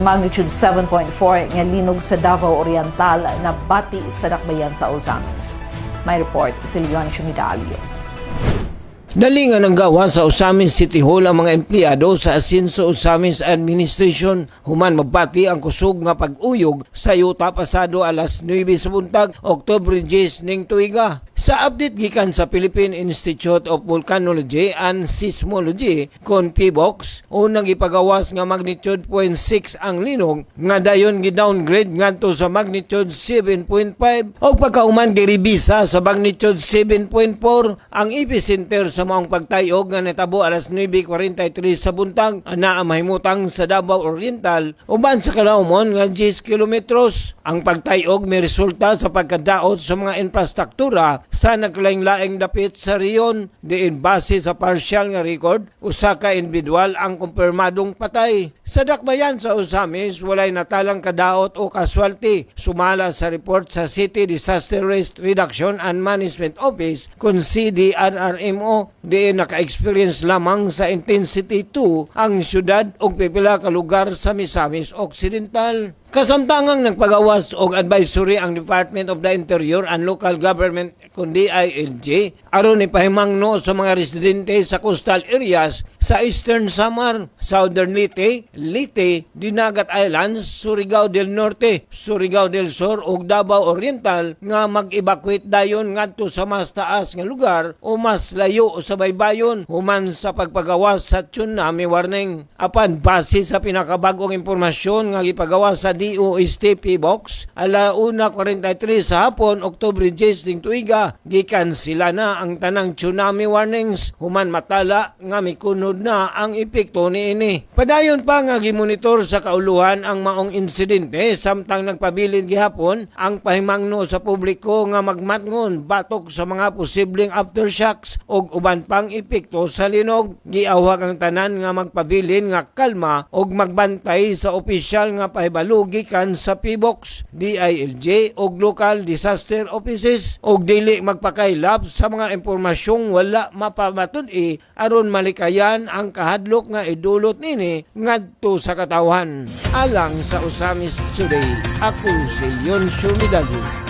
Magnitude 7.4 nga linog sa Davao Oriental na bati sa dakbayan sa Ozamis. May report si Leoncio Medalio. Dalingan ng gawa sa Ozamis City Hall ang mga empleyado sa Asinso Ozamis Administration human mabati ang kusog nga pag-uyog sa yuta pasado alas 9 sa buntag, Oktubre 10 ning tuiga. Sa update gikan sa Philippine Institute of Volcanology and Seismology kon PBOX, unang ipagawas nga magnitude 0.6 ang linog nga dayon gi-downgrade ngadto sa magnitude 7.5 og pagkauman giribisa sa magnitude 7.4 ang epicenter sa maong pagtayog nga natabo alas 9:43 sa buntag anaa mahimutang sa Davao Oriental uban sa kalaumon nga 10 kilometros. Ang pagtayog may resulta sa pagkadaot sa mga infrastruktura sa naglaing-laing dapit sa riyon diin base sa partial nga record usa ka individual ang kumpirmadong patay. Sa dakbayan sa Ozamis walay natalang kadaot o casualty sumala sa report sa City Disaster Risk Reduction and Management Office kun CDRRMO diin naka-experience lamang sa intensity 2 ang syudad ug pipila ka lugar sa Misamis Occidental. Kasamtangang nagpagawas og advisory ang Department of the Interior and Local Government kun DILG aron ipahimangno sa mga residente sa coastal areas sa Eastern Samar, Southern Leyte, Dinagat Islands, Surigao del Norte, Surigao del Sur ug Davao Oriental nga mag-evacuate dayon ngadto sa mas taas nga lugar o mas layo sa baybayon human sa pagpagawas sa tsunami warning. Apan base sa pinakabagong impormasyon nga gipagawas sa DOST PBOX ala 1:43 sa hapon, Oktubre 10 ning tuiga, gikansela na ang tanang tsunami warnings human matala nga mikunod na ang epekto niini. Padayon pa nga gimonitor sa kauluhan ang maong insidente samtang nagpabilin gihapon ang pahimangno sa publiko nga magmatngon batok sa mga posibleng aftershocks ug uban pang epekto sa linog. Giawhag ang tanan nga magpabilin nga kalma ug magbantay sa opisyal nga pahibalo gikan sa PBOX, DILG ug local disaster offices ug dili magpakaylap sa mga impormasyong wala mapamatun-i aron malikayan ang kahadlok nga idulot nini ngadto sa katawan. Alang sa Ozamis Today, ako si Leoncio Medalio.